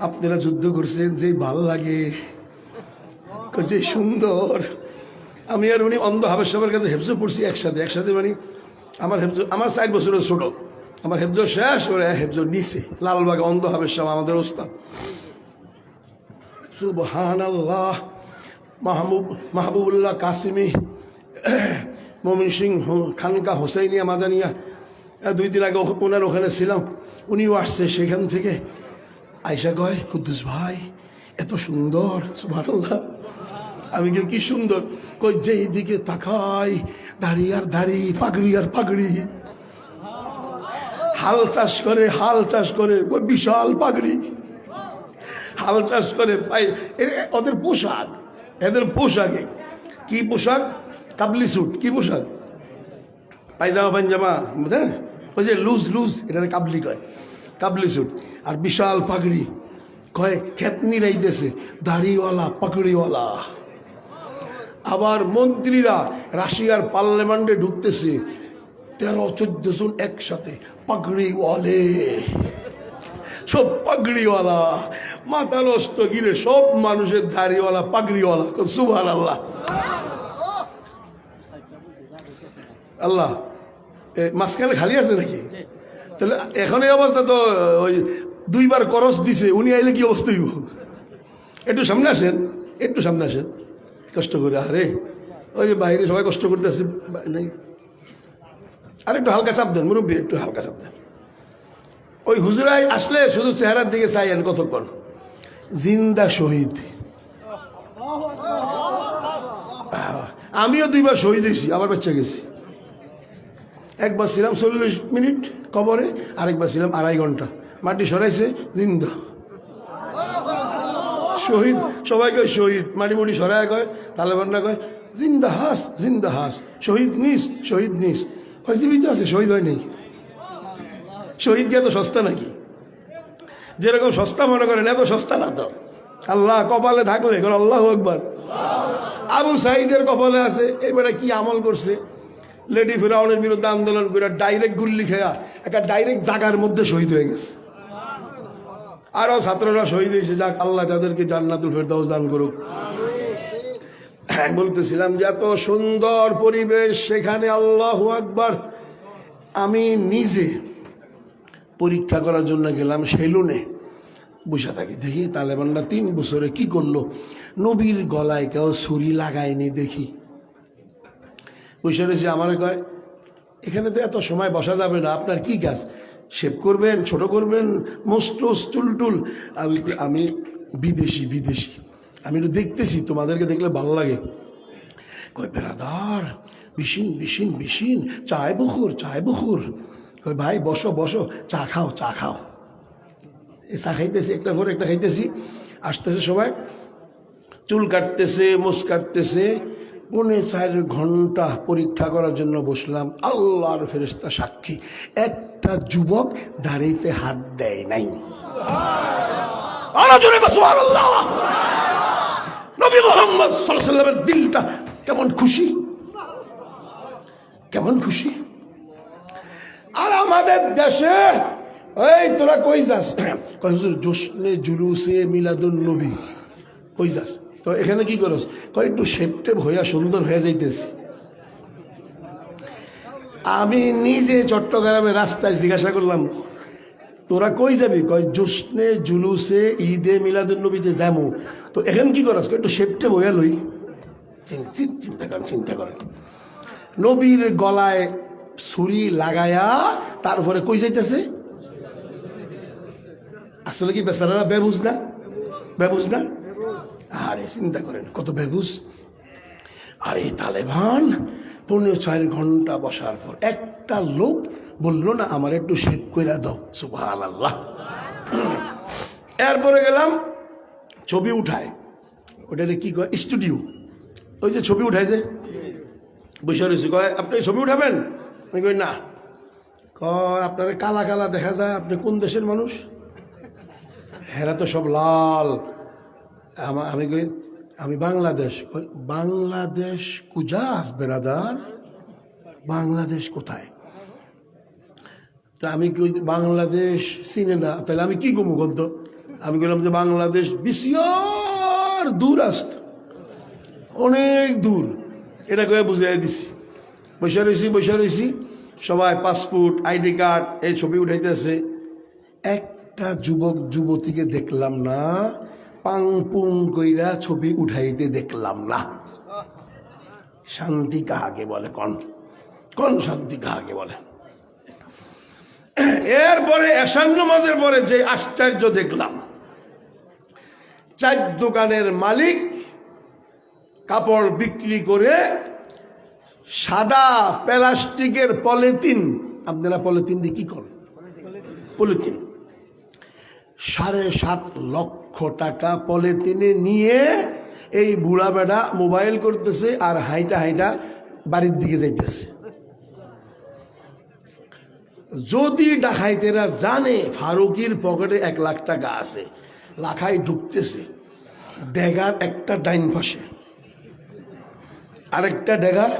আপনারা যুদ্ধ করছেন, যে ভালো লাগে, যে সুন্দর। আমি আর উনি অন্ধ হাবের সবার কাছে হেফজো পড়ছি একসাথে মানে আমার 4 বছরের ছোট। আমার হেফজো শেষ, ওরা হেফজো নিচে লালবাগে অন্ধ হাবের সব আমাদের ওস্তাদ। সুবহানাল্লাহ। মাহবুবুল্লাহ কাসিমি, মমিন সিং খানকা হোসেনিয়া মাদানিয়া, 2 দিন আগে ওনার ওখানে ছিলাম। উনিও আসছে সেখান থেকে। আয়সা কয়, কুদ্দুস ভাই এত সুন্দর। সুবহানাল্লাহ। আমি কি সুন্দর? কই যেই দিকে তাকাই দাড়ি আর দাড়ি, পাগড়ি আর পাগড়ি। হাল চাষ করে ওই বিশাল পাগড়ি, হাল চাষ করে। ওদের পোশাক, এদের পোশাকে কি পোশাক? কাবলি স্যুট। কি পোশাক? পায়জামা পাঞ্জামা, বুঝলেন? ওই যে লুজ এটা কাবলি কয়, কাবলি স্যুট। আর বিশাল পাগড়ি। কয় খেতনি রাইতেছে, দাড়িওয়ালা পাগড়িওয়ালা। আবার মন্ত্রীরা রাশিয়ার পার্লামেন্টে ঢুকতেছে, 13-14 জন একসাথে, পাগড়িওয়ালে, সব পাগড়িওয়ালা। মাথা নষ্ট গিরে সব মানুষের দাড়িওয়ালা পাগড়িওয়ালা। সুবহানাল্লাহ। আল্লাহ, মাঝখানে খালি আছে নাকি? তাহলে এখন এই অবস্থা তো ওই 2 বার করস দিছে, উনি আইলে কি অবস্থা হইব? একটু সামনে আসেন, কষ্ট করে। আরে ওই যে বাইরে সবাই কষ্ট করতেছে, আর একটু হালকা চাপ দেন মুরব্বী, একটু হালকা চাপ দেন। ওই হুজুরাই আসলে শুধু চেহারার দিকে চাইয়েন কতক্ষণ। জিন্দা শহীদ। আমিও 2 বার শহীদ হয়েছি, আবার বাচ্চা গেছি। একবার ছিলাম 40 মিনিট কবরে, আরেকবার ছিলাম 2.5 ঘন্টা। মাটি সরাইছে, জিন্দা শহীদ। সবাইকে শহীদ মাটি মুটি সরাই কয়, তালেবানরা কয় জিন্দা হাস, শহীদ নিস। জীবিত আছে, শহীদ হয় নেই। শহীদ গিয়ে তো সস্তা নাকি? যেরকম সস্তা মনে করেন, এত সস্তা না তো। আল্লাহ কপালে থাকলে আল্লাহু আকবার। আবু সাঈদের কপালে আছে। এবারে কি আমল করছে? লেডি ফিরাউনের বিরুদ্ধে আন্দোলন করে ডাইরেক্ট গুল্লি খেয়া একটা ডাইরেক্ট জাগার মধ্যে শহীদ হয়ে গেছে। আরো ছাত্ররা শহীদ হয়েছে। যাক, আল্লাহ তাদেরকে জান্নাতুল ফেরদাউস দান করুক। বলতেছিলাম যে এত সুন্দর পরিবেশ সেখানে, আল্লাহু আকবার। আমি নিজে পরীক্ষা করার জন্য গেলাম সেলুনে, বসে থাকি। দেখি তালেবানরা 3 বছরে কি করলো। নবীর গলায় কেউ ছুরি লাগায়নি দেখি। বসে রয়েছে। আমার কয়, এখানে তো এত সময় বসা যাবে না, আপনার কি কাজ? শেভ করবেন, ছোট করবেন, মোস্টোস চুলটুল? আমি বিদেশি, আমি একটু দেখতেছি, তোমাদেরকে দেখলে ভালো লাগে। কয় বেরাদার, বিশিন চায় বখুর। কয় ভাই বসো, চা খাও। এই চা খাইতেছি, একটা করে একটা খাইতেছি। আসতেছে সবাই, চুল কাটতেছে, মোস কাটতেছে। 4.5 ঘন্টা পরীক্ষা করার জন্য বসলাম। আল্লাহর ফেরেশতা সাক্ষী, একটা যুবক দাড়িতে হাত দেয় নাই। নবী মুহাম্মদ সাল্লাল্লাহু আলাইহি ওয়াসাল্লামের দিলটা কেমন খুশি। আর আমাদের দেশে এই তোরা কই যাস? কই হুজুর জোশনে জুলুসে মিলাদুন নবী। কই যাস? তো এখানে কি করস? কই একটু শেপটেপ হইয়া সুন্দর হয়ে যাইতেছি। আমি নিজে চট্টগ্রামের রাস্তায় জিজ্ঞাসা করলাম, তোরা কই যাবি? কয় জোশনে জুলুসে ঈদে মিলাদুন নবীতে যাবো। তো এখন কি করস? একটু শেপটেপ হইয়া লই। চিন্তা করেন, নবীর গলায় ছুরি লাগায়া তারপরে কই যাইতেছে? আসলে কি বেচারারা বেবুঝ না? আরে চিন্তা করেন কত বেবুঝ। আর এই তালেবান 4.5 ঘন্টা বসার পর একটা লোক বললো না আমার একটু শেভ কইরা দাও। সুবহানাল্লাহ। এরপরে গেলাম, ছবি উঠায়। ওটাকে কি কয়? স্টুডিও। ওই যে ছবি উঠায় যে, বসে রয়েছে। কয় আপনি ছবি উঠাবেন? আমি কই না। কয় আপনার কালা দেখা যায়, আপনি কোন দেশের মানুষ? হেরা তো সব লাল। আমি কই আমি বাংলাদেশ। বাংলাদেশ কুজাস বেরাদার? বাংলাদেশ কোথায়? তা আমি কি বাংলাদেশ চিনে না? তাহলে আমি কি কমু গদ্য? আমি বললাম যে বাংলাদেশ বিশাল দূর আসত, অনেক দূর, এটা করে বুঝাই দিছি। বসে রয়েছি, সবাই পাসপোর্ট আইডি কার্ড এই ছবি উঠাইতেছে। একটা যুবক যুবতীকে দেখলাম না, পাং পুং কইরা ছবি উঠাইতে দেখলাম না। শান্তি কাহাকে বলে? কোন শান্তি কাহাকে বলে? এরপরে এশার নামাজের পরে যে আশ্চর্য দেখলাম, 4 দোকানের মালিক কাপড় বিক্রি করে সাদা প্লাস্টিকের পলিথিন, আপনারা পলিথিন দিয়ে কি করেন? পলিথিন 7.5 লক্ষ টাকা পলিথিনে নিয়ে এই বুড়া বেড়া মোবাইল করতেছে আর হাইটা বাড়ির দিকে যাইতেছে। যদি ডাকাইতেরা জানে ফারুকির পকেটে 1 লাখ টাকা আছে, লাখাই ঢুকতেছে, ডেগার একটা ডাইন পাশে, আরেকটা ডেগার